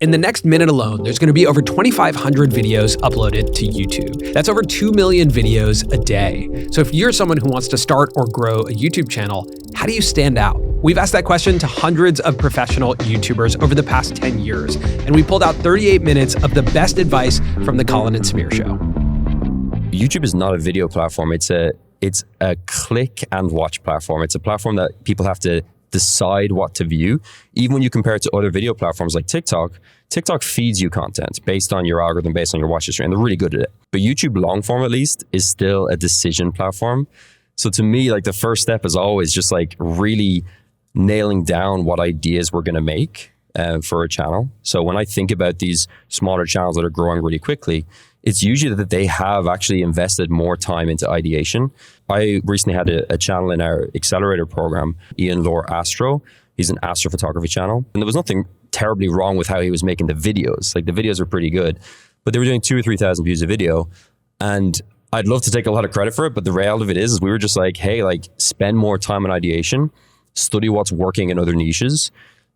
In the next minute alone, there's going to be over 2,500 videos uploaded to YouTube. That's over 2 million videos a day. So if you're someone who wants to start or grow a YouTube channel, how do you stand out? We've asked that question to hundreds of professional YouTubers over the past 10 years, and we pulled out 38 minutes of the best advice from the Colin and Samir Show. YouTube is not a video platform. It's a click and watch platform. It's a platform that people have to decide what to view. Even when you compare it to other video platforms like TikTok, TikTok feeds you content based on your algorithm, based on your watch history, and they're really good at it. But YouTube long form, at least, is still a decision platform. So to me, like, the first step is always just like really nailing down what ideas we're going to make for a channel. So when I think about these smaller channels that are growing really quickly, it's usually that they have actually invested more time into ideation. I recently had a channel in our accelerator program, Ian Lore Astro. He's an astrophotography channel. And there was nothing terribly wrong with how he was making the videos. Like, the videos are pretty good, but they were doing 2,000 or 3,000 views a video. And I'd love to take a lot of credit for it, but the reality of it is we were just like, hey, like, spend more time on ideation, study what's working in other niches,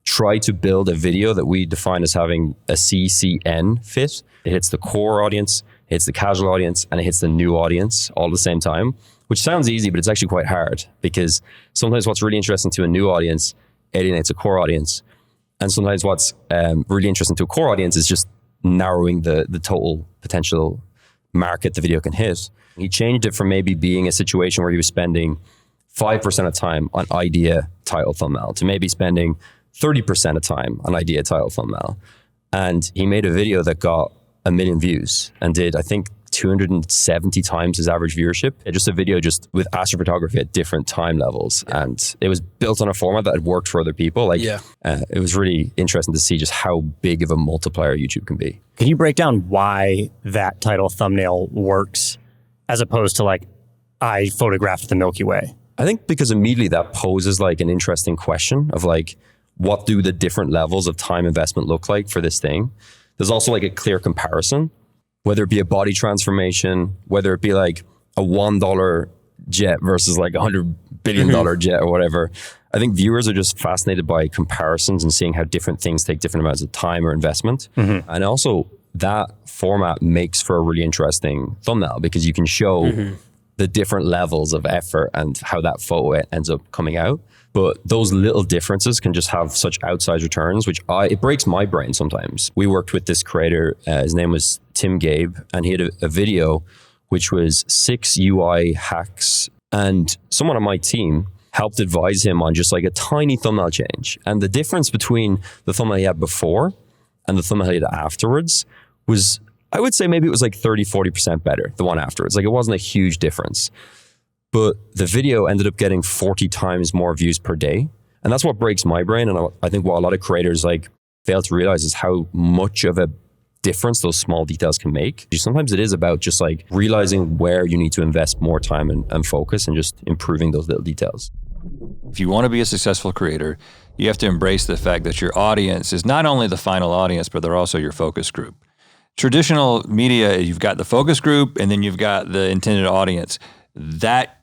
try to build a video that we define as having a CCN fit. It hits the core audience, it hits the casual audience, and it hits the new audience all at the same time, which sounds easy, but it's actually quite hard, because sometimes what's really interesting to a new audience alienates a core audience. And sometimes what's really interesting to a core audience is just narrowing the total potential market the video can hit. He changed it from maybe being a situation where he was spending 5% of time on idea, title, thumbnail, to maybe spending 30% of time on idea, title, thumbnail. And he made a video that got 1 million views and did, I think, 270 times his average viewership. Just a video just with astrophotography at different time levels. Yeah. And it was built on a format that had worked for other people. It was really interesting to see just how big of a multiplier YouTube can be. Can you break down why that title thumbnail works as opposed to, like, I photographed the Milky Way? I think because immediately that poses like an interesting question of like, what do the different levels of time investment look like for this thing? There's also like a clear comparison, whether it be a body transformation, whether it be like a $1 jet versus like $100 billion jet or whatever. I think viewers are just fascinated by comparisons and seeing how different things take different amounts of time or investment. And also that format makes for a really interesting thumbnail, because you can show the different levels of effort and how that photo ends up coming out. But those little differences can just have such outsized returns, which it breaks my brain sometimes. We worked with this creator, his name was Tim Gabe, and he had a video which was 6 UI hacks. And someone on my team helped advise him on just like a tiny thumbnail change. And the difference between the thumbnail he had before and the thumbnail he had afterwards was, I would say maybe it was like 30, 40% better, the one afterwards. Like, it wasn't a huge difference. But the video ended up getting 40 times more views per day. And that's what breaks my brain. And I think what a lot of creators like fail to realize is how much of a difference those small details can make. Sometimes it is about just like realizing where you need to invest more time and focus and just improving those little details. If you want to be a successful creator, you have to embrace the fact that your audience is not only the final audience, but they're also your focus group. Traditional media, you've got the focus group and then you've got the intended audience. That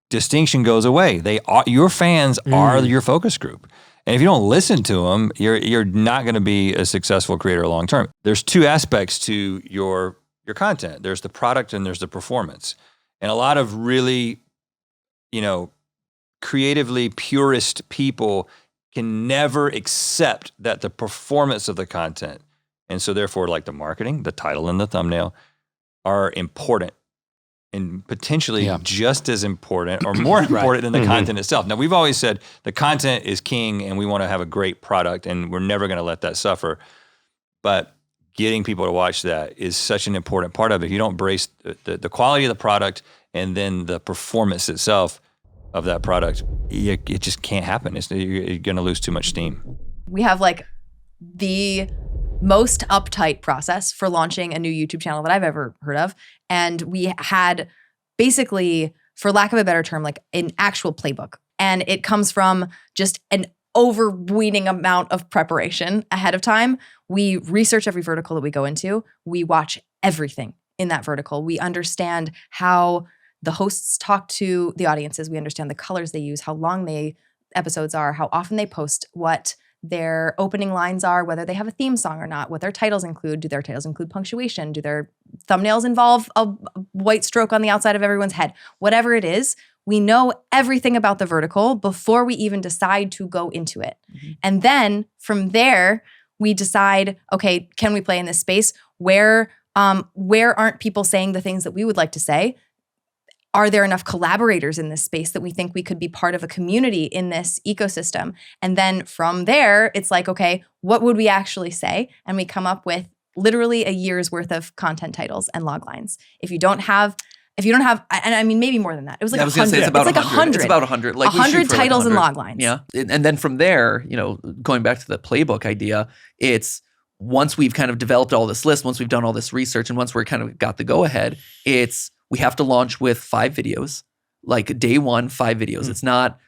distinction goes away. Your fans are your focus group. And if you don't listen to them, you're not going to be a successful creator long term. There's two aspects to your content. There's the product and there's the performance. And a lot of really, creatively purist people can never accept that the performance of the content, and so therefore like the marketing, the title and the thumbnail, are important. And potentially just as important or more important than the content itself. Now, we've always said the content is king and we want to have a great product and we're never going to let that suffer. But getting people to watch that is such an important part of it. If you don't embrace the quality of the product and then the performance itself of that product, it just can't happen. You're going to lose too much steam. We have like the most uptight process for launching a new YouTube channel that I've ever heard of. And we had basically, for lack of a better term, like an actual playbook. And it comes from just an overweening amount of preparation ahead of time. We research every vertical that we go into. We watch everything in that vertical. We understand how the hosts talk to the audiences. We understand the colors they use, how long episodes are, how often they post, what their opening lines are, whether they have a theme song or not, what their titles include. Do their titles include punctuation? Do their thumbnails involve a white stroke on the outside of everyone's head? Whatever it is, we know everything about the vertical before we even decide to go into it. And then from there, we decide, okay, can we play in this space? Where aren't people saying the things that we would like to say? Are there enough collaborators in this space that we think we could be part of a community in this ecosystem? And then from there, it's like, okay, what would we actually say? And we come up with literally a year's worth of content titles and log lines. If you don't have, and I mean, maybe more than that. It was like 100. It's about 100. It's about 100. Like 100 titles and log lines. Yeah. And then from there, going back to the playbook idea, it's once we've kind of developed all this list, once we've done all this research, and once we're kind of got the go ahead, we have to launch with 5 videos, like day 1, 5 videos. It's not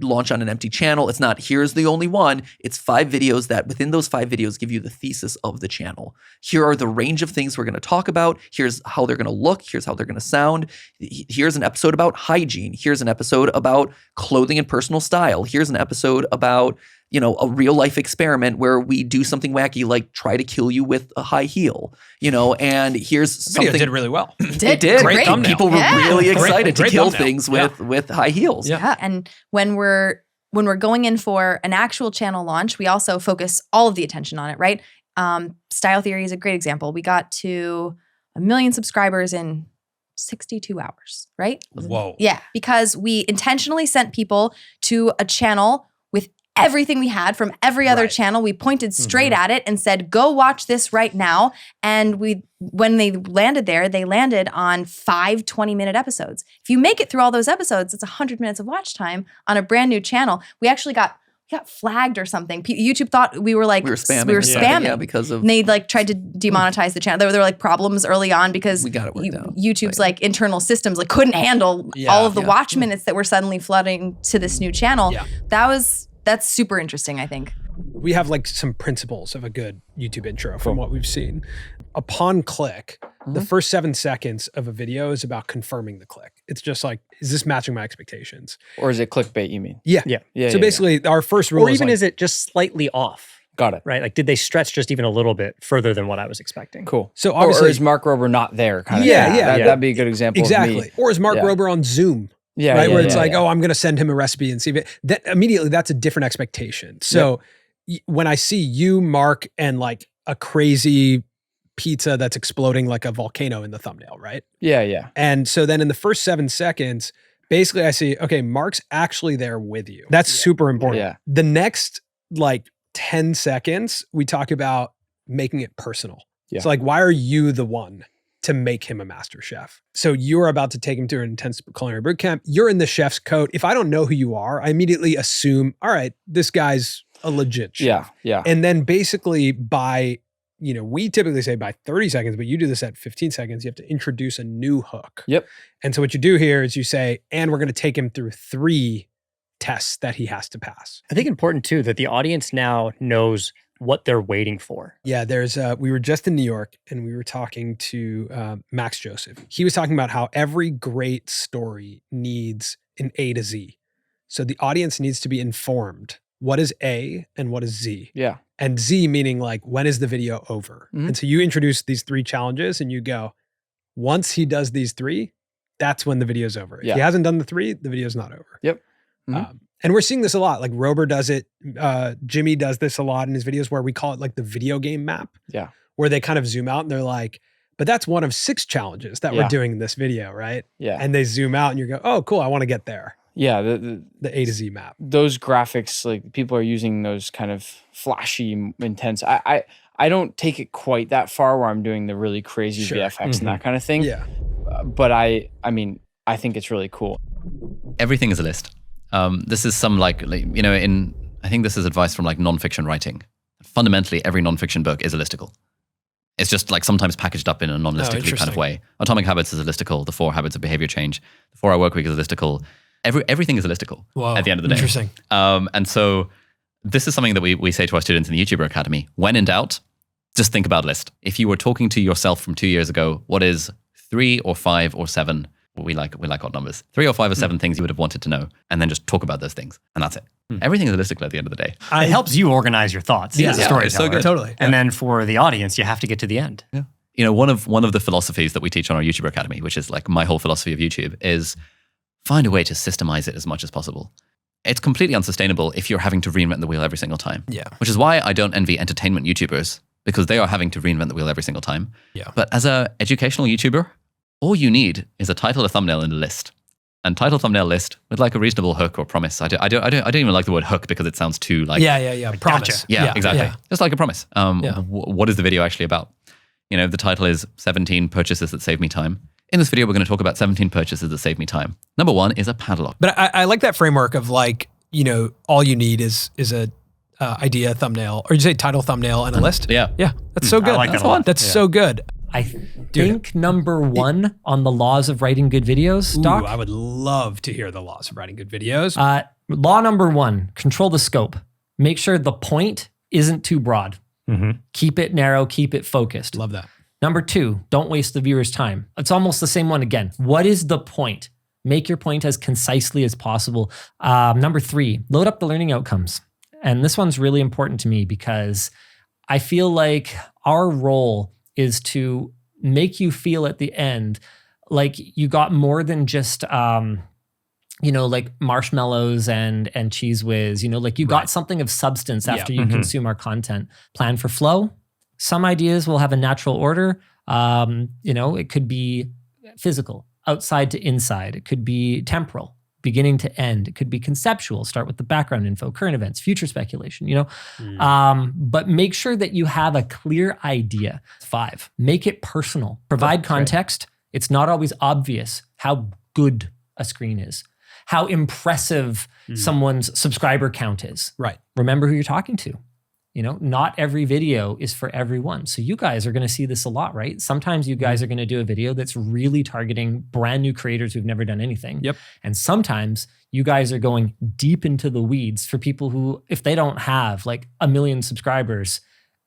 launch on an empty channel. It's not here's the only one. It's 5 videos that within those 5 videos give you the thesis of the channel. Here are the range of things we're going to talk about. Here's how they're going to look. Here's how they're going to sound. Here's an episode about hygiene. Here's an episode about clothing and personal style. Here's an episode about a real life experiment where we do something wacky like try to kill you with a high heel, and here's something. Video did really well. It did. Great thumbnail. People were really excited to Great kill thumbnail. things with high heels. Yeah. And when we're going in for an actual channel launch, we also focus all of the attention on it, right? Style Theory is a great example. We got to 1 million subscribers in 62 hours, right? Whoa. Yeah, because we intentionally sent people to a channel with everything we had from every other channel. We pointed straight at it and said, go watch this right now. And when they landed there, they landed on 5 20-minute episodes. If you make it through all those episodes, it's 100 minutes of watch time on a brand new channel. We actually got flagged or something. YouTube thought we were spamming. Yeah, because of... And they tried to demonetize the channel. There were problems early on because we got it worked out. YouTube's internal systems couldn't handle all of the watch minutes that were suddenly flooding to this new channel. Yeah. That's super interesting, I think. We have some principles of a good YouTube intro from what we've seen. Upon click, the first 7 seconds of a video is about confirming the click. It's just is this matching my expectations? Or is it clickbait, you mean? Yeah. So basically, our first rule is it just slightly off? Got it. Right? Did they stretch just even a little bit further than what I was expecting? Cool. So obviously, or is Mark Rober not there? Kind of. Yeah. That'd be a good example. Exactly. Of me. Or is Mark Rober on Zoom? Yeah, right. Yeah, Where it's yeah. oh, I'm going to send him a recipe and see if it. That immediately, that's a different expectation. So when I see you, Mark, and a crazy pizza that's exploding like a volcano in the thumbnail, right? Yeah. And so then in the first 7 seconds, basically I see, okay, Mark's actually there with you. That's super important. Yeah. The next 10 seconds, we talk about making it personal. Yeah. So why are you the one to make him a master chef? So you're about to take him to an intense culinary boot camp. You're in the chef's coat. If I don't know who you are, I immediately assume, all right, this guy's a legit chef. Yeah. And then basically by, we typically say by 30 seconds, but you do this at 15 seconds, you have to introduce a new hook. Yep. And so what you do here is you say, and we're going to take him through 3 tests that he has to pass. I think important too that the audience now knows what they're waiting for. Yeah, we were just in New York and we were talking to Max Joseph. He was talking about how every great story needs an A to Z. So the audience needs to be informed. What is A and what is Z? Yeah. And Z meaning when is the video over? And so you introduce these 3 challenges and you go, once he does these 3, that's when the video's over. If he hasn't done the 3, the video's not over. Yep. And we're seeing this a lot. Rober does it. Jimmy does this a lot in his videos where we call it the video game map. Yeah. Where they kind of zoom out and they're but that's one of 6 challenges that we're doing in this video, right? Yeah. And they zoom out and you go, oh, cool, I want to get there. Yeah. The A to Z map. Those graphics, people are using those kind of flashy, intense. I don't take it quite that far where I'm doing the really crazy VFX and that kind of thing. Yeah. But I think it's really cool. Everything is a list. This is some I think this is advice from nonfiction writing. Fundamentally, every nonfiction book is a listicle. It's just sometimes packaged up in a non-listicle kind of way. Atomic Habits is a listicle. The 4 Habits of Behavior Change. The 4 Hour Workweek is a listicle. Everything is a listicle at the end of the day. Interesting. And so this is something that we say to our students in the YouTuber Academy. When in doubt, just think about list. If you were talking to yourself from 2 years ago, what is 3 or 5 or 7? We like odd numbers. 3 or 5 or 7 things you would have wanted to know, and then just talk about those things, and that's it. Everything is listicle at the end of the day. It helps you organize your thoughts as a storyteller. It's so good. Totally. And then for the audience, you have to get to the end. Yeah. You know, one of the philosophies that we teach on our YouTuber Academy, which is like my whole philosophy of YouTube, is find a way to systemize it as much as possible. It's completely unsustainable if you're having to reinvent the wheel every single time. Yeah. Which is why I don't envy entertainment YouTubers, because they are having to reinvent the wheel every single time. Yeah. But as an educational YouTuber, all you need is a title, a thumbnail, and a list. And title, thumbnail, list with like a reasonable hook or promise. I don't even like the word hook because it sounds too like promise. Gotcha. Yeah, exactly. Yeah. Just like a promise. What is the video actually about? You know, the title is 17 purchases that save me time. In this video, we're going to talk about 17 purchases that save me time. Number 1 is a padlock. But I like that framework of like, you know, all you need is a idea, thumbnail, or you say title, thumbnail, and a list. Yeah. Yeah. That's so good. I like that a lot. That's so good. I think number 1 on the laws of writing good videos, Doc. Ooh, I would love to hear the laws of writing good videos. Law number 1, control the scope. Make sure the point isn't too broad. Keep it narrow, keep it focused. Love that. Number 2, don't waste the viewer's time. It's almost the same one again. What is the point? Make your point as concisely as possible. Number 3, load up the learning outcomes. And this one's really important to me because I feel like our role is to make you feel at the end like you got more than just, like marshmallows and Cheese Whiz. You know, like you got something of substance after you consume our content. Plan for flow. Some ideas will have a natural order. It could be physical, outside to inside. It could be temporal, beginning to end. It could be conceptual, start with the background info, current events, future speculation, but make sure that you have a clear idea. 5, make it personal. Provide context. It's not always obvious how good a screen is, how impressive someone's subscriber count is. Right. Remember who you're talking to. You know, not every video is for everyone. So you guys are going to see this a lot, right? Sometimes you guys are going to do a video that's really targeting brand new creators who've never done anything. Yep. And sometimes you guys are going deep into the weeds for people who, if they don't have like 1 million subscribers,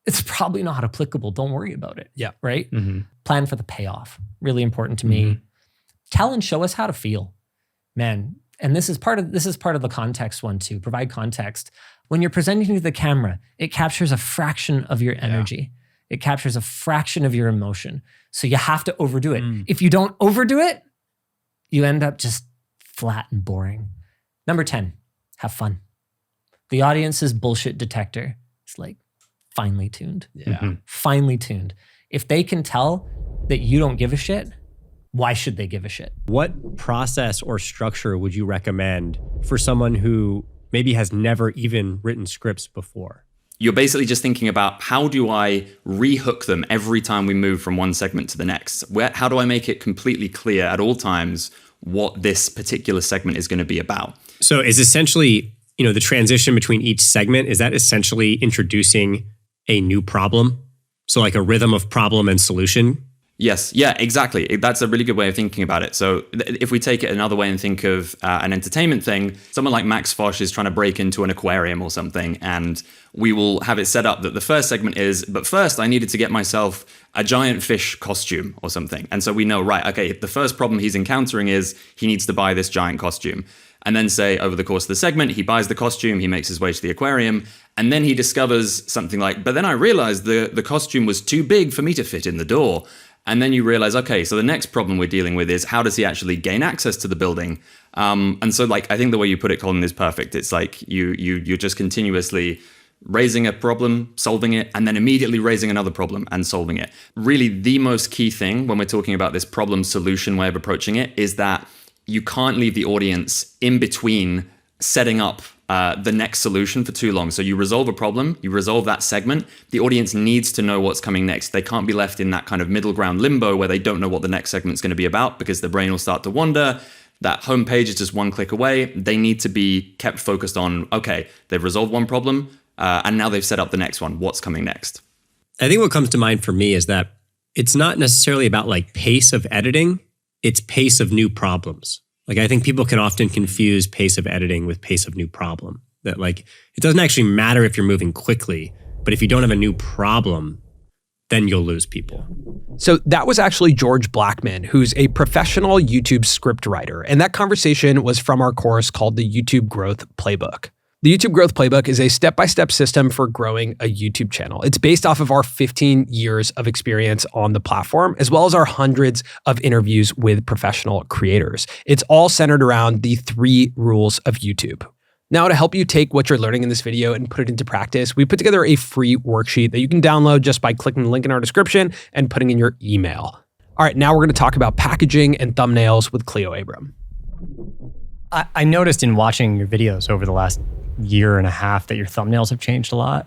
it's probably not applicable. Don't worry about it. Yeah. Right? Plan for the payoff. Really important to me. Tell and show us how to feel. Man, and this is part of the context one too. Provide context. When you're presenting to the camera, it captures a fraction of your energy. It captures a fraction of your emotion. So you have to overdo it. If you don't overdo it, you end up just flat and boring. Number 10, have fun. The audience's bullshit detector is like finely tuned. Yeah. Finely tuned. If they can tell that you don't give a shit, why should they give a shit? What process or structure would you recommend for someone who maybe has never even written scripts before? You're basically just thinking about how do I rehook them every time we move from one segment to the next? How do I make it completely clear at all times what this particular segment is going to be about? So is essentially, the transition between each segment, is that essentially introducing a new problem? So like a rhythm of problem and solution? Yes. Yeah, exactly. That's a really good way of thinking about it. So if we take it another way and think of an entertainment thing, someone like Max Fosh is trying to break into an aquarium or something, and we will have it set up that the first segment is, but first I needed to get myself a giant fish costume or something. And so we know, right, okay, the first problem he's encountering is he needs to buy this giant costume. And then say over the course of the segment, he buys the costume, he makes his way to the aquarium, and then he discovers something like, but then I realized the costume was too big for me to fit in the door. And then you realize, okay, so the next problem we're dealing with is how does he actually gain access to the building? And so I think the way you put it, Colin, is perfect. It's like you're just continuously raising a problem, solving it, and then immediately raising another problem and solving it. Really, the most key thing when we're talking about this problem solution way of approaching it is that you can't leave the audience in between setting up the next solution for too long. So you resolve a problem, you resolve that segment, the audience needs to know what's coming next. They can't be left in that kind of middle ground limbo where they don't know what the next segment's going to be about because the brain will start to wander. That homepage is just one click away. They need to be kept focused on, okay, they've resolved one problem and now they've set up the next one. What's coming next? I think what comes to mind for me is that it's not necessarily about like pace of editing, it's pace of new problems. Like I think people can often confuse pace of editing with pace of new problem. That like, it doesn't actually matter if you're moving quickly, but if you don't have a new problem, then you'll lose people. So that was actually George Blackman, who's a professional YouTube script writer. And that conversation was from our course called the YouTube Growth Playbook. The YouTube Growth Playbook is a step-by-step system for growing a YouTube channel. It's based off of our 15 years of experience on the platform, as well as our hundreds of interviews with professional creators. It's all centered around the 3 rules of YouTube. Now, to help you take what you're learning in this video and put it into practice, we put together a free worksheet that you can download just by clicking the link in our description and putting in your email. All right, now we're going to talk about packaging and thumbnails with Cleo Abram. I noticed in watching your videos over the last year and a half that your thumbnails have changed a lot.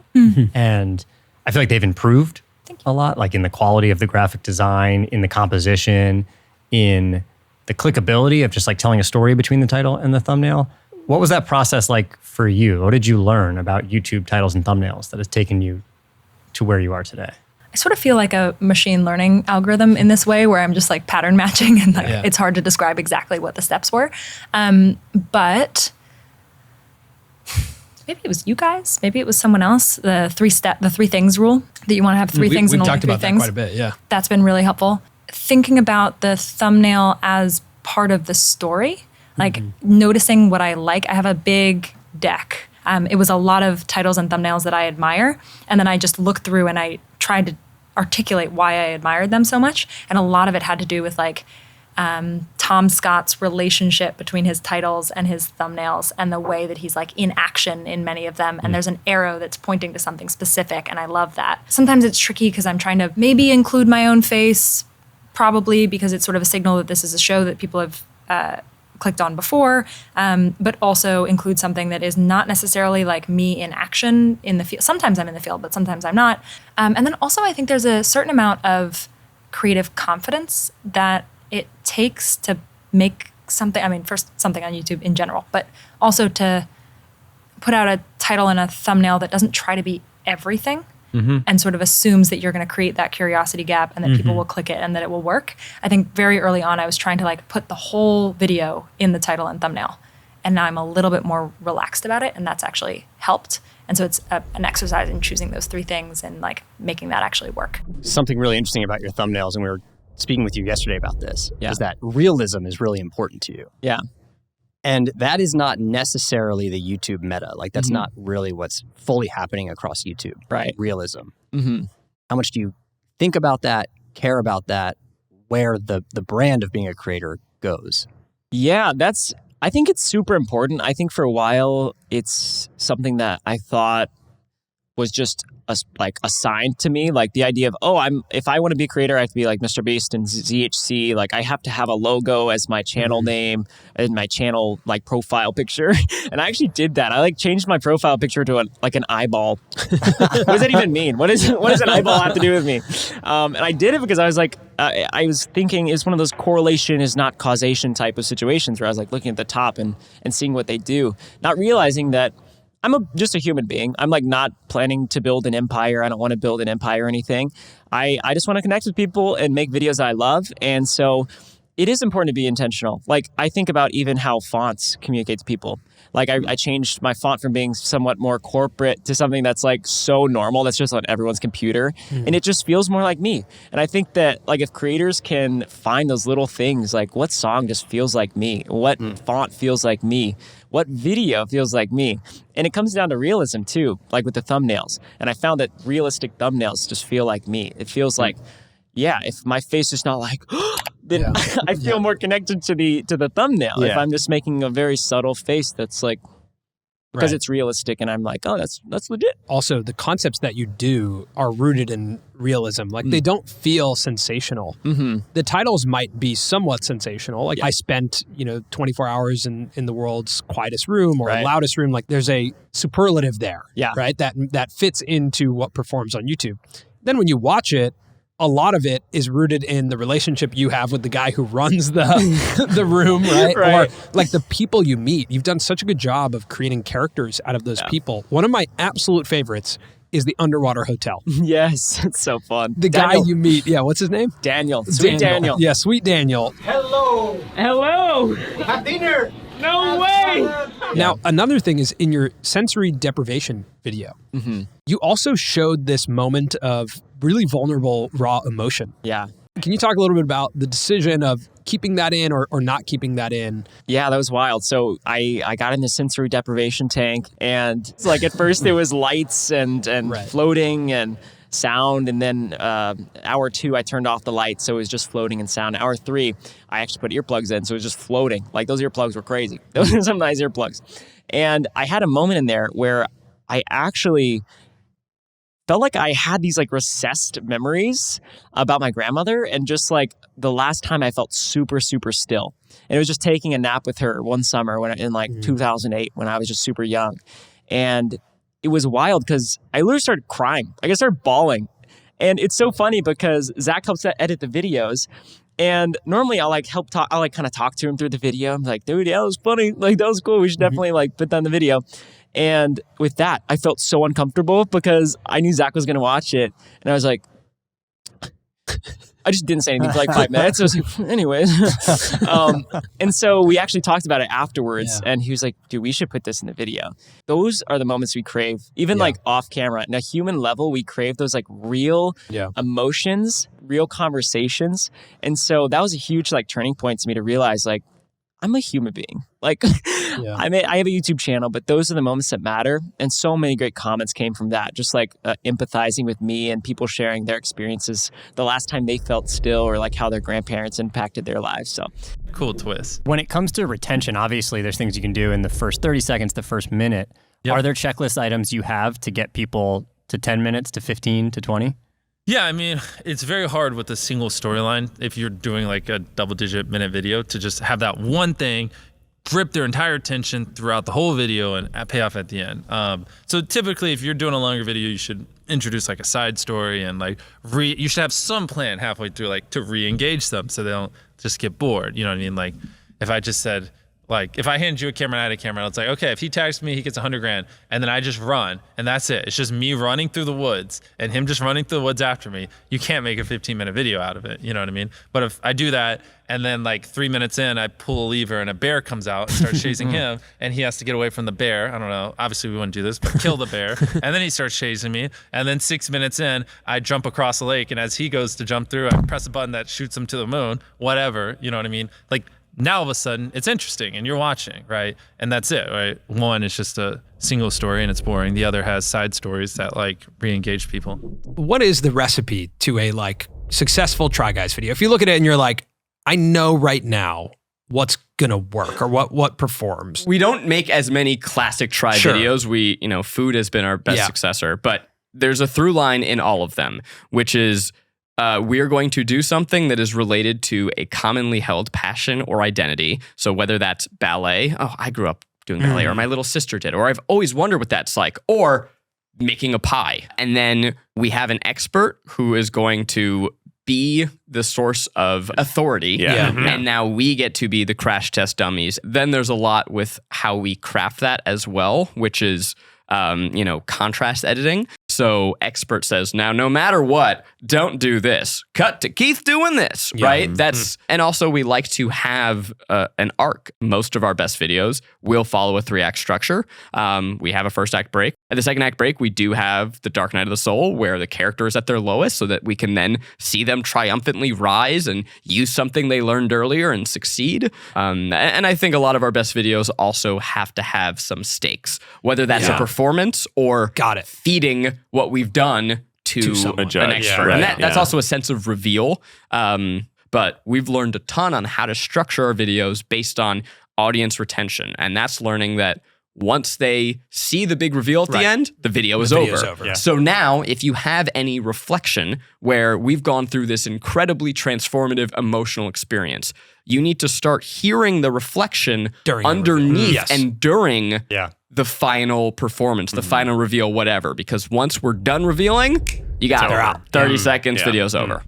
And I feel like they've improved a lot, like in the quality of the graphic design, in the composition, in the clickability of just like telling a story between the title and the thumbnail. What was that process like for you? What did you learn about YouTube titles and thumbnails that has taken you to where you are today? I sort of feel like a machine learning algorithm in this way, where I'm just like pattern matching, and like it's hard to describe exactly what the steps were. But maybe it was you guys, maybe it was someone else. The 3 things rule, that you want to have 3 things and only 3 things. We've talked about that quite a bit, yeah. That's been really helpful. Thinking about the thumbnail as part of the story, like noticing what I like. I have a big deck. It was a lot of titles and thumbnails that I admire, and then I just looked through and I tried to articulate why I admired them so much. And a lot of it had to do with like Tom Scott's relationship between his titles and his thumbnails, and the way that he's like in action in many of them. And there's an arrow that's pointing to something specific, and I love that. Sometimes it's tricky because I'm trying to maybe include my own face, probably because it's sort of a signal that this is a show that people have clicked on before, but also include something that is not necessarily like me in action in the field. Sometimes I'm in the field, but sometimes I'm not. And then also I think there's a certain amount of creative confidence that it takes to make something, I mean, first something on YouTube in general, but also to put out a title and a thumbnail that doesn't try to be everything. And sort of assumes that you're going to create that curiosity gap and that people will click it and that it will work. I think very early on I was trying to like put the whole video in the title and thumbnail, and now I'm a little bit more relaxed about it, and that's actually helped. And so it's an exercise in choosing those 3 things and like making that actually work. Something really interesting about your thumbnails, and we were speaking with you yesterday about this, is that realism is really important to you. Yeah. And that is not necessarily the YouTube meta. Like that's not really what's fully happening across YouTube. Right. Realism. How much do you think about that, care about that, where the brand of being a creator goes? Yeah, I think it's super important. I think for a while, it's something that I thought was just assigned to me, like the idea of, if I want to be a creator, I have to be like Mr. Beast and ZHC. Like I have to have a logo as my channel name and my channel like profile picture. And I actually did that. I like changed my profile picture to an eyeball. What does that even mean? What does an eyeball have to do with me? And I did it because I was like, I was thinking it's one of those correlation is not causation type of situations where I was like looking at the top and seeing what they do, not realizing that I'm just a human being. I'm like not planning to build an empire. I don't want to build an empire or anything. I just want to connect with people and make videos I love. And so it is important to be intentional. Like I think about even how fonts communicate to people. Like I changed my font from being somewhat more corporate to something that's like so normal. That's just on everyone's computer. And it just feels more like me. And I think that like if creators can find those little things, like what song just feels like me, what font feels like me, what video feels like me. And it comes down to realism too, like with the thumbnails. And I found that realistic thumbnails just feel like me. It feels like, if my face is not like, then I feel more connected to the thumbnail. If I'm just making a very subtle face that's like, because it's realistic and I'm like, oh, that's legit. Also, the concepts that you do are rooted in realism. Like they don't feel sensational. The titles might be somewhat sensational. Like I spent, 24 hours in the world's quietest room or loudest room. Like there's a superlative there, right? That fits into what performs on YouTube. Then when you watch it, a lot of it is rooted in the relationship you have with the guy who runs the room, right? Or like the people you meet. You've done such a good job of creating characters out of those people. One of my absolute favorites is the underwater hotel. Yes, it's so fun. The Daniel. Guy you meet, what's his name? Daniel. Sweet Daniel. Yeah, Sweet Daniel. Hello. Hello. Have dinner. No way. Now, another thing is in your sensory deprivation video, you also showed this moment of really vulnerable, raw emotion. Yeah. Can you talk a little bit about the decision of keeping that in or not keeping that in? Yeah, that was wild. So I got in the sensory deprivation tank, and it's like at first it was lights and floating and sound, and then hour 2 I turned off the lights, so it was just floating and sound. Hour 3 I actually put earplugs in, so it was just floating. Like those earplugs were crazy. Those are some nice earplugs. And I had a moment in there where I actually felt like I had these like recessed memories about my grandmother, and just like the last time I felt super, super still. And it was just taking a nap with her one summer in 2008 when I was just super young. And it was wild because I literally started crying. Like I started bawling. And it's so funny because Zach helps edit the videos. And normally I'll like kind of talk to him through the video. I'm like, dude, yeah, that was funny. Like that was cool. We should definitely like put that in the video. And with that, I felt so uncomfortable because I knew Zach was going to watch it. And I was like, I just didn't say anything for like 5 minutes. I was like, anyways. And so we actually talked about it afterwards. And he was like, dude, we should put this in the video. Those are the moments we crave, even like off camera. On a human level, we crave those like real emotions, real conversations. And so that was a huge like turning point to me to realize like, I'm a human being. Like, I have a YouTube channel, but those are the moments that matter. And so many great comments came from that, just like empathizing with me and people sharing their experiences the last time they felt still, or like how their grandparents impacted their lives. So cool twist. When it comes to retention, obviously there's things you can do in the first 30 seconds, the first minute. Are there checklist items you have to get people to 10 minutes, to 15, to 20? Yeah, I mean, it's very hard with a single storyline if you're doing like a double-digit minute video to just have that one thing grip their entire attention throughout the whole video and pay off at the end. So typically, if you're doing a longer video, you should introduce like a side story and like you should have some plan halfway through like to re-engage them so they don't just get bored. You know what I mean? Like if I just said, like, if I hand you a camera and I had a camera, it's like, okay, if he tags me, he gets 100 grand. And then I just run, and that's it. It's just me running through the woods and him just running through the woods after me. You can't make a 15-minute video out of it. You know what I mean? But if I do that, and then like 3 minutes in, I pull a lever and a bear comes out and starts chasing him, and he has to get away from the bear. I don't know. Obviously, we wouldn't do this, but kill the bear. And then he starts chasing me. And then 6 minutes in, I jump across the lake, and as he goes to jump through, I press a button that shoots him to the moon, whatever. You know what I mean? Like, now all of a sudden it's interesting and you're watching, right? And that's it, right? One is just a single story and it's boring. The other has side stories that like re-engage people. What is the recipe to a like successful Try Guys video? If you look at it and you're like, I know right now what's gonna work or what performs. We don't make as many classic Try videos. We, food has been our best successor, but there's a through line in all of them, which is we are going to do something that is related to a commonly held passion or identity. So whether that's ballet, I grew up doing ballet, or my little sister did, or I've always wondered what that's like, or making a pie. And then we have an expert who is going to be the source of authority. And now we get to be the crash test dummies. Then there's a lot with how we craft that as well, which is contrast editing. So expert says, now, no matter what, don't do this. Cut to Keith doing this, right? And also we like to have an arc. Most of our best videos will follow a 3-act structure. We have a first act break. At the second act break, we do have the Dark Night of the Soul, where the character is at their lowest so that we can then see them triumphantly rise and use something they learned earlier and succeed. And I think a lot of our best videos also have to have some stakes, whether that's a performance or feeding what we've done to an expert. And that's also a sense of reveal. But we've learned a ton on how to structure our videos based on audience retention. And that's learning that once they see the big reveal at the end, the video is over. So now, if you have any reflection where we've gone through this incredibly transformative emotional experience, you need to start hearing the reflection underneath and during the final performance, the final reveal, whatever. Because once we're done revealing, you got it. Out. 30 seconds, video's over.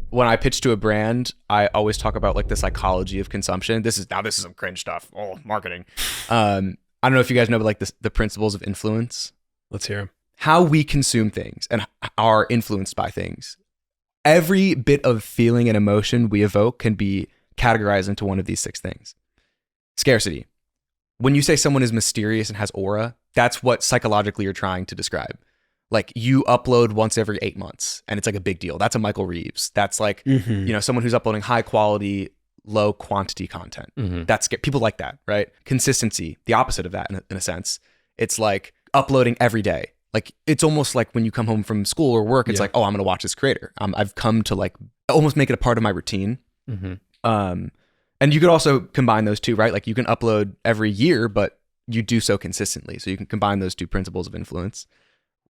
When I pitch to a brand, I always talk about like the psychology of consumption. This is some cringe stuff. Oh, marketing. I don't know if you guys know, but like the principles of influence. Let's hear them. How we consume things and are influenced by things. Every bit of feeling and emotion we evoke can be categorized into one of these 6 things. Scarcity. when you say someone is mysterious and has aura, that's what psychologically you're trying to describe. Like you upload once every 8 months and it's like a big deal. That's a Michael Reeves. That's like, someone who's uploading high quality, low quantity content. That's people like that, right? Consistency, the opposite of that in a sense. It's like uploading every day. Like it's almost like when you come home from school or work, it's like, oh, I'm going to watch this creator. I've come to like almost make it a part of my routine. And you could also combine those two, right? Like you can upload every year, but you do so consistently. So you can combine those two principles of influence.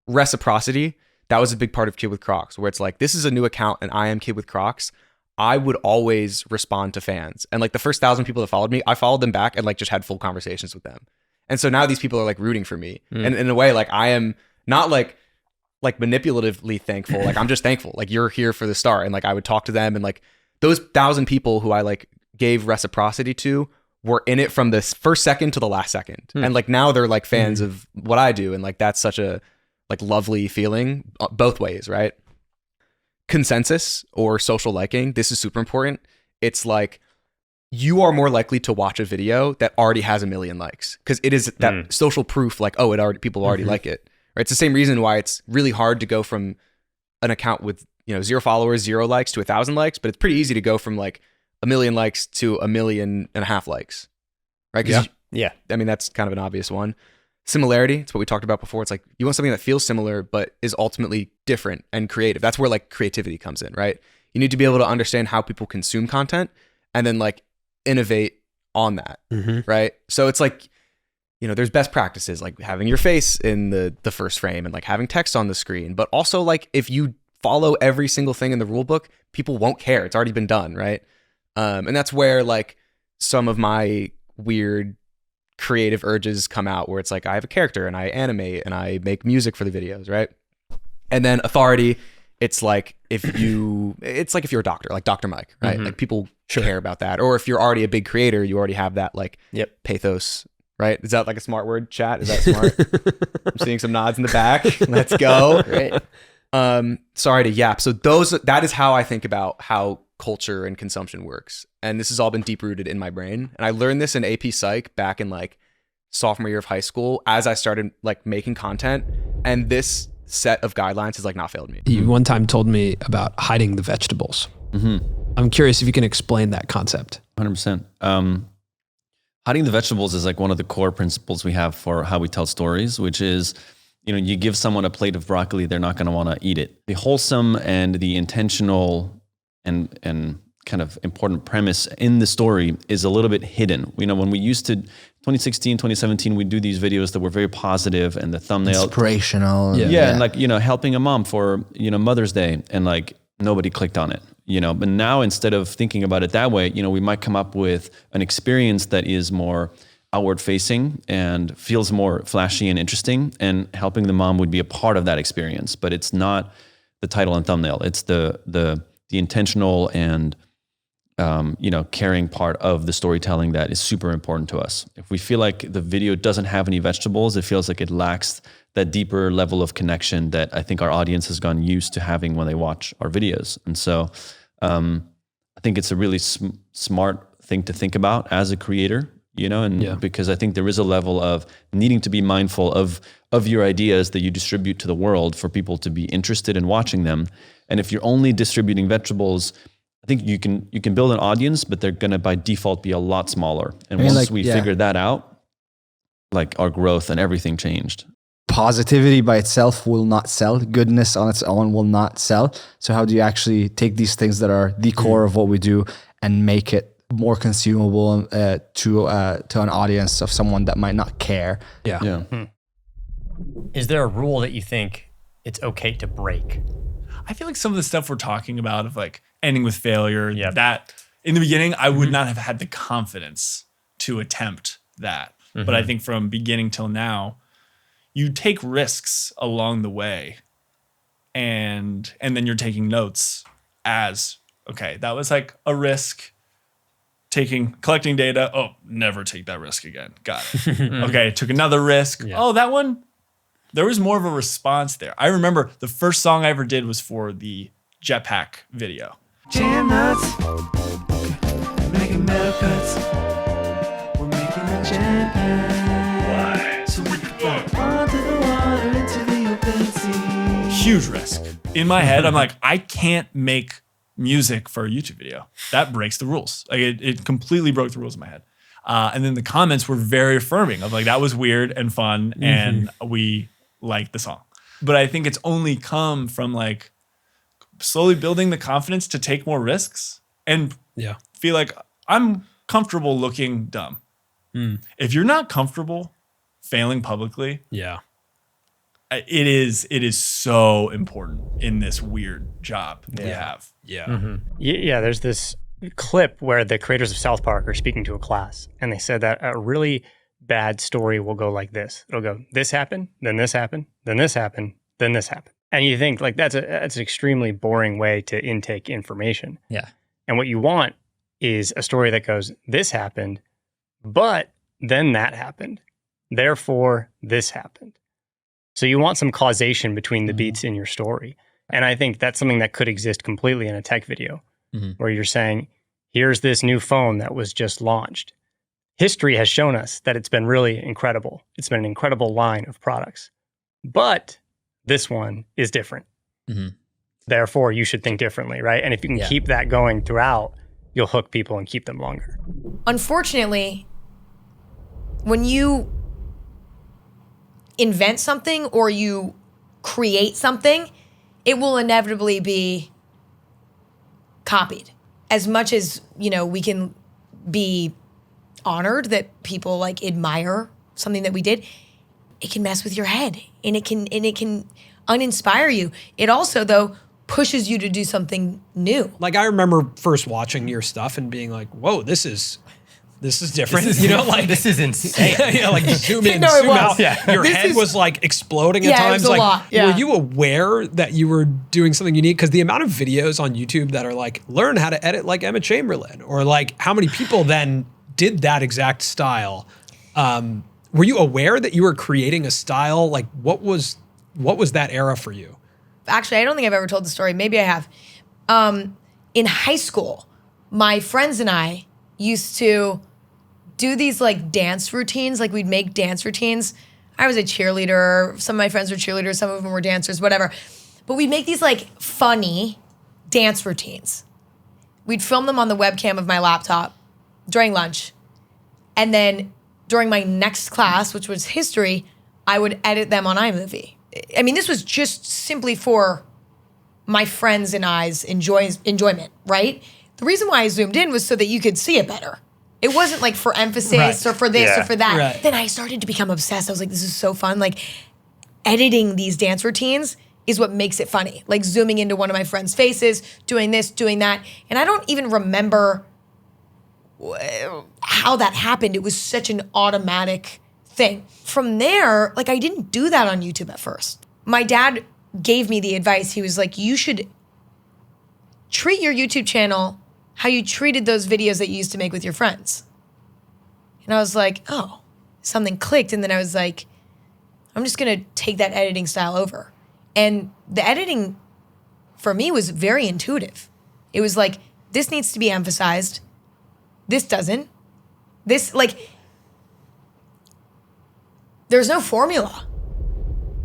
Reciprocity, that was a big part of Kid with Crocs, where it's like, this is a new account and I am Kid with Crocs. I would always respond to fans. And like the first 1,000 people that followed me, I followed them back and like just had full conversations with them. And so now these people are like rooting for me. And in a way, like I am not like manipulatively thankful. Like I'm just thankful. Like you're here for the start. And like I would talk to them, and like those 1,000 people who I like gave reciprocity to were in it from the first second to the last second. And like now they're like fans of what I do. And like that's such a like lovely feeling both ways, right? Consensus or social liking, this is super important. It's like you are more likely to watch a video that already has 1 million likes because it is that social proof, like, oh, people already like it. Right? It's the same reason why it's really hard to go from an account with 0 followers, 0 likes to 1,000 likes, but it's pretty easy to go from like 1 million likes to 1.5 million likes, right? Yeah. I mean, that's kind of an obvious one. Similarity, it's what we talked about before. It's like you want something that feels similar but is ultimately different and creative. That's where like creativity comes in, right? You need to be able to understand how people consume content and then like innovate on that, right? So it's like, there's best practices like having your face in the first frame and like having text on the screen. But also like if you follow every single thing in the rule book, people won't care. It's already been done, right? And that's where like some of my weird creative urges come out, where it's like I have a character and I animate and I make music for the videos, right? And then authority, it's like if you're a doctor, like Dr. Mike, right? Like people care about that. Or if you're already a big creator, you already have that like pathos, right? Is that like a smart word, chat? Is that smart? I'm seeing some nods in the back. Let's go. Great. Sorry to yap. So that is how I think about how culture and consumption works. And this has all been deep rooted in my brain. And I learned this in AP Psych back in like sophomore year of high school as I started like making content. And this set of guidelines has like not failed me. You one time told me about hiding the vegetables. I'm curious if you can explain that concept. 100%. Hiding the vegetables is like one of the core principles we have for how we tell stories, which is, you give someone a plate of broccoli, they're not going to want to eat it. The wholesome and the intentional and kind of important premise in the story is a little bit hidden. When we used to 2016, 2017, we'd do these videos that were very positive and the thumbnail inspirational. Yeah. And like, helping a mom for, Mother's Day, and like nobody clicked on it, but now instead of thinking about it that way, we might come up with an experience that is more outward facing and feels more flashy and interesting, and helping the mom would be a part of that experience, but it's not the title and thumbnail. It's the intentional and caring part of the storytelling that is super important to us. If we feel like the video doesn't have any vegetables, it feels like it lacks that deeper level of connection that I think our audience has gotten used to having when they watch our videos. And so I think it's a really smart thing to think about as a creator, because I think there is a level of needing to be mindful of your ideas that you distribute to the world for people to be interested in watching them. And if you're only distributing vegetables, I think you can build an audience, but they're going to by default be a lot smaller. And once we figured that out, like our growth and everything changed. Positivity by itself will not sell. Goodness on its own will not sell. So how do you actually take these things that are the core of what we do and make it more consumable to an audience of someone that might not care? Yeah. Is there a rule that you think it's okay to break? I feel like some of the stuff we're talking about of like ending with failure, that in the beginning, I would not have had the confidence to attempt that. But I think from beginning till now, you take risks along the way, and then you're taking notes as, okay, that was like a risk. Collecting data. Oh, never take that risk again. Got it. Okay, took another risk. Yeah. Oh, that one, there was more of a response there. I remember the first song I ever did was for the Jetpack video. Jam nuts, making metal cuts. We're making Huge risk. In my head, I'm like, I can't make music for a YouTube video. That breaks the rules. Like it completely broke the rules in my head. And then the comments were very affirming of like, that was weird and fun and we liked the song. But I think it's only come from like slowly building the confidence to take more risks and feel like I'm comfortable looking dumb. If you're not comfortable failing publicly, it is so important in this weird job that we have. Yeah, there's this clip where the creators of South Park are speaking to a class, and they said that a really bad story will go like this. It'll go, this happened, then this happened, then this happened, then this happened. And you think like that's an extremely boring way to intake information. Yeah. And what you want is a story that goes, this happened, but then that happened. Therefore, this happened. So you want some causation between the beats in your story. And I think that's something that could exist completely in a tech video where you're saying, here's this new phone that was just launched. History has shown us that it's been really incredible. It's been an incredible line of products. But this one is different. Therefore, you should think differently, right? And if you can keep that going throughout, you'll hook people and keep them longer. Unfortunately, when you invent something or you create something, it will inevitably be copied. As much as, you know, we can be honored that people like admire something that we did, it can mess with your head and it can uninspire you. It also, though, pushes you to do something new. Like I remember first watching your stuff and being like, whoa, this is different. This is insane. Like zoom in, No, it zoom was. out. Yeah. Your This head is- was like exploding at Yeah, it times. was a Like, lot, yeah. were you aware that you were doing something unique? Because the amount of videos on YouTube that are like, learn how to edit like Emma Chamberlain, or like how many people then did that exact style. Were you aware that you were creating a style? Like what was that era for you? Actually, I don't think I've ever told the story. Maybe I have. In high school, my friends and I used to do these like dance routines. Like we'd make dance routines. I was a cheerleader. Some of my friends were cheerleaders. Some of them were dancers, whatever. But we'd make these like funny dance routines. We'd film them on the webcam of my laptop during lunch. And then during my next class, which was history, I would edit them on iMovie. I mean, this was just simply for my friends and I's enjoyment, right? The reason why I zoomed in was so that you could see it better. It wasn't like for emphasis or for this or for that. Right. Then I started to become obsessed. I was like, this is so fun. Like editing these dance routines is what makes it funny. Like zooming into one of my friends' faces, doing this, doing that. And I don't even remember how that happened. It was such an automatic thing. From there, like I didn't do that on YouTube at first. My dad gave me the advice. He was like, you should treat your YouTube channel how you treated those videos that you used to make with your friends. And I was like, oh, something clicked. And then I was like, I'm just gonna take that editing style over. And the editing for me was very intuitive. It was like, this needs to be emphasized. This doesn't. This, like, there's no formula.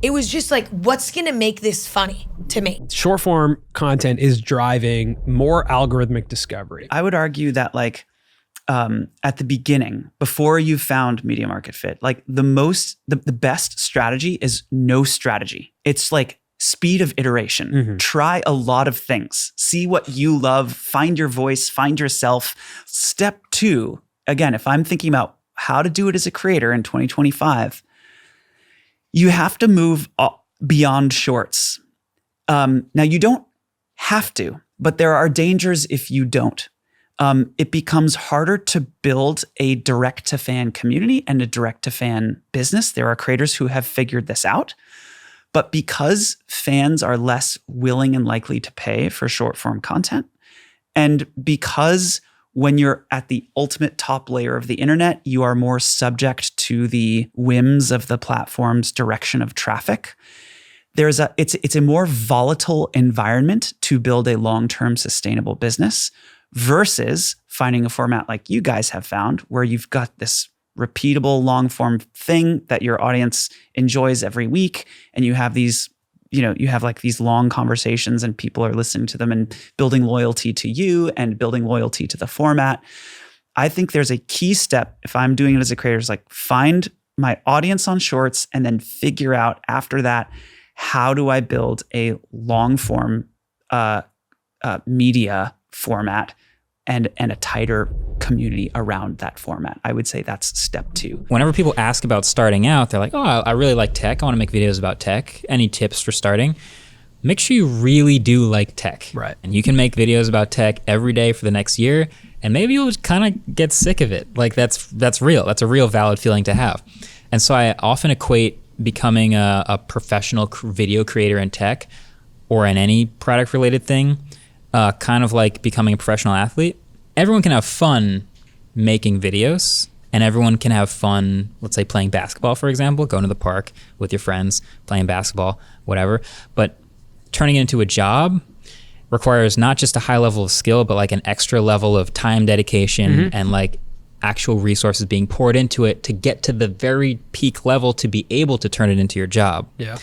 It was just like, what's gonna make this funny to me? Short form content is driving more algorithmic discovery. I would argue that like at the beginning, before you found media market fit, like the best strategy is no strategy. It's like speed of iteration. Try a lot of things. See what you love, find your voice, find yourself. Step 2, again, if I'm thinking about how to do it as a creator in 2025, you have to move beyond shorts. Now, you don't have to, but there are dangers if you don't. It becomes harder to build a direct-to-fan community and a direct-to-fan business. There are creators who have figured this out. But because fans are less willing and likely to pay for short-form content, and because when you're at the ultimate top layer of the internet, you are more subject to the whims of the platform's direction of traffic. It's a more volatile environment to build a long-term sustainable business versus finding a format like you guys have found where you've got this repeatable long form thing that your audience enjoys every week, and you have these, you have like these long conversations and people are listening to them and building loyalty to you and building loyalty to the format. I think there's a key step if I'm doing it as a creator, is like find my audience on Shorts and then figure out after that, how do I build a long form media format and a tighter community around that format. I would say that's step 2. Whenever people ask about starting out, they're like, oh, I really like tech. I want to make videos about tech. Any tips for starting? Make sure you really do like tech. Right. And you can make videos about tech every day for the next year, and maybe you'll kind of get sick of it. Like that's real. That's a real valid feeling to have. And so I often equate becoming a professional video creator in tech or in any product related thing, kind of like becoming a professional athlete. Everyone can have fun making videos, and everyone can have fun, let's say playing basketball, for example, going to the park with your friends, playing basketball, whatever. But turning it into a job requires not just a high level of skill, but like an extra level of time dedication and like actual resources being poured into it to get to the very peak level to be able to turn it into your job. Yeah.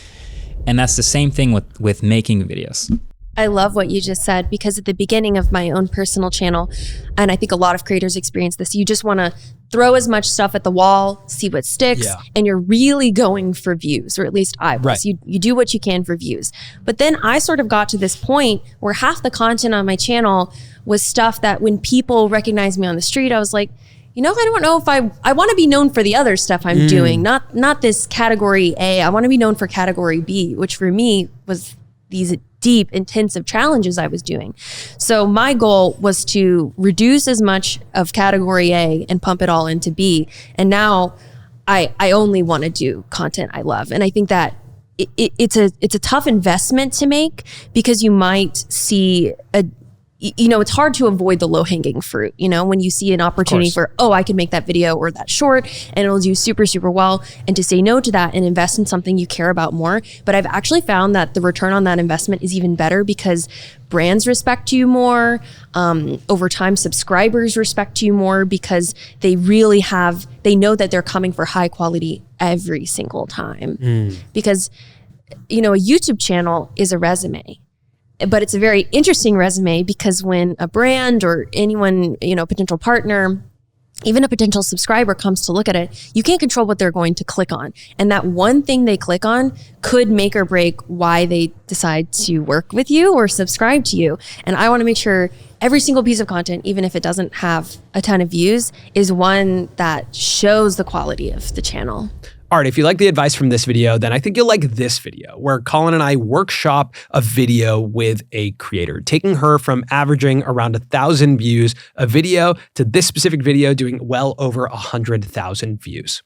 And that's the same thing with making videos. I love what you just said, because at the beginning of my own personal channel, and I think a lot of creators experience this, you just want to throw as much stuff at the wall, see what sticks, and you're really going for views, or at least I was. Right. You do what you can for views. But then I sort of got to this point where half the content on my channel was stuff that when people recognized me on the street, I was like, I don't know if I want to be known for the other stuff I'm doing, not this category A. I want to be known for category B, which for me was these deep, intensive challenges I was doing. So my goal was to reduce as much of category A and pump it all into B. And now I only want to do content I love. And I think that it's a tough investment to make, because you might see it's hard to avoid the low-hanging fruit, when you see an opportunity for, I can make that video or that short and it'll do super, super well, and to say no to that and invest in something you care about more. But I've actually found that the return on that investment is even better, because brands respect you more. Over time, subscribers respect you more, because they know that they're coming for high quality every single time. Because, a YouTube channel is a resume. But it's a very interesting resume, because when a brand or anyone, potential partner, even a potential subscriber comes to look at it, you can't control what they're going to click on. And that one thing they click on could make or break why they decide to work with you or subscribe to you. And I want to make sure every single piece of content, even if it doesn't have a ton of views, is one that shows the quality of the channel. All right, if you like the advice from this video, then I think you'll like this video, where Colin and I workshop a video with a creator, taking her from averaging around 1,000 views a video to this specific video doing well over 100,000 views.